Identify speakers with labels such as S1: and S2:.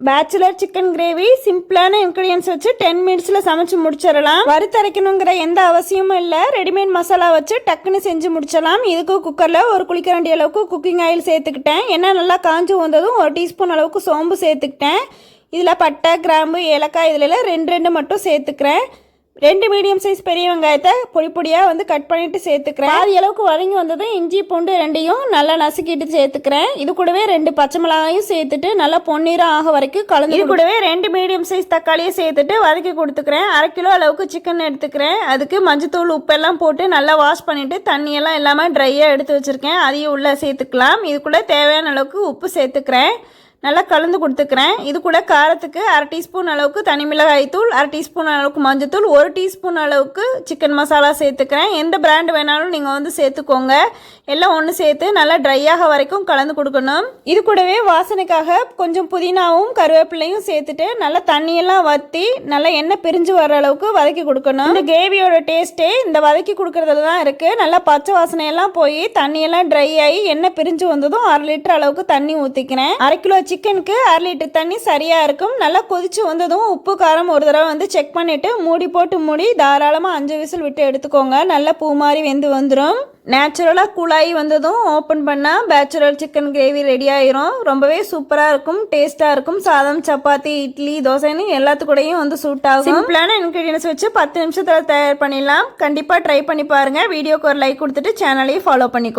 S1: Bachelor chicken gravy சிம்பிளான ingredients வச்சு 10 மினிட்ஸில் சமைச்சு முடிச்சிடலாம். வறுத்தரைக்கணுங்கிற எந்த அவசியமும் இல்லை. ரெடிமேட் மசாலா வச்சு டக்குன்னு செஞ்சு முடிச்சிடலாம். இதுக்கு குக்கரில் ஒரு குளிக்கரண்டி அளவுக்கு குக்கிங் ஆயில் சேர்த்துக்கிட்டேன். எண்ணெய் நல்லா காஞ்சி வந்ததும் 1 டீஸ்பூன் அளவுக்கு சோம்பு சேர்த்துக்கிட்டேன். இதில் பட்டை, கிராம்பு, ஏலக்காய் இதில் ரெண்டு மட்டும் சேர்த்துக்கிறேன். 2 மீடியம் சைஸ் பெரிய வெங்காயத்தை பொடி பொடியாக கட் பண்ணிட்டு சேர்த்துக்கிறேன். பாதி அளவுக்கு வதங்கி வந்ததும் இஞ்சி பூண்டு ரெண்டையும் நல்லா நசுக்கிட்டு சேர்த்துக்கிறேன். இது கூடவே 2 பச்சை மிளகாயும் சேர்த்துட்டு நல்லா பொன்னிறம் ஆக வரைக்கும் கலந்து, இது கூடவே 2 மீடியம் சைஸ் தக்காளியை சேர்த்துட்டு வதக்கி கொடுத்துக்கிறேன். 1/2 கிலோ அளவுக்கு சிக்கன் எடுத்துக்கிறேன். அதுக்கு மஞ்சத்தூள், உப்பெல்லாம் போட்டு நல்லா வாஷ் பண்ணிட்டு தண்ணியெல்லாம் இல்லாமல் ட்ரையாக எடுத்து வச்சுருக்கேன். அதையும் உள்ளே சேர்த்துக்கலாம். இது கூட தேவையான அளவுக்கு உப்பு சேர்த்துக்கிறேன். நல்லா கலந்து கொடுத்துக்கிறேன். இது கூட காரத்துக்கு 1/2 டீஸ்பூன் அளவுக்கு தனி மிளகாய் தூள், 1/2 டீஸ்பூன் அளவுக்கு மஞ்சத்தூள், 1 டீஸ்பூன் அளவுக்கு சிக்கன் மசாலா சேர்த்துக்கிறேன். எந்த பிராண்ட் வேணாலும் நீங்கள் சேர்த்துக்கோங்க. எல்லாம் ஒன்று சேர்த்து நல்லா ட்ரையாக வரைக்கும் கலந்து கொடுக்கணும். இது கூடவே வாசனைக்காக கொஞ்சம் புதினாவும் கருவேப்பிலையும் சேர்த்துட்டு நல்லா தண்ணியெல்லாம் வற்றி நல்லா எண்ணெய் பிரிஞ்சு வர அளவுக்கு வதக்கி கொடுக்கணும். இந்த கிரேவியோட டேஸ்ட்டே இந்த வதக்கி கொடுக்கறதுல தான் இருக்குது. நல்லா பச்சை வாசனையெல்லாம் போய் தண்ணியெல்லாம் ட்ரை ஆகி எண்ணெய் பிரிஞ்சு வந்ததும் 1/2 லிட்டர் அளவுக்கு தண்ணி ஊற்றிக்கிறேன். 1/2 கிலோ சிக்கனுக்கு 1/2 லிட்டர் தண்ணி சரியாக இருக்கும். நல்லா கொதிச்சு வந்ததும் உப்பு காரம் ஒரு தடவை செக் பண்ணிவிட்டு மூடி போட்டு மூடி தாராளமாக 5 விசில் விட்டு எடுத்துக்கோங்க. நல்லா பூ மாதிரி வெந்து வந்துடும். நேச்சுரலாக கூலாகி வந்ததும் ஓப்பன் பண்ணால் பேச்சுலர் சிக்கன் கிரேவி ரெடி ஆயிரும். ரொம்பவே சூப்பராக இருக்கும், டேஸ்ட்டாக இருக்கும். சாதம், சப்பாத்தி, இட்லி, தோசைன்னு எல்லாத்துக்கூடையும் சூட் ஆகும். சிம்பிளான இன்க்ரீடியன்ஸ் வச்சு 10 நிமிஷத்தில் தயார் பண்ணிடலாம். கண்டிப்பாக ட்ரை பண்ணி பாருங்கள். வீடியோக்கு ஒரு லைக் கொடுத்துட்டு சேனலையும் ஃபாலோ பண்ணிக்கோங்க.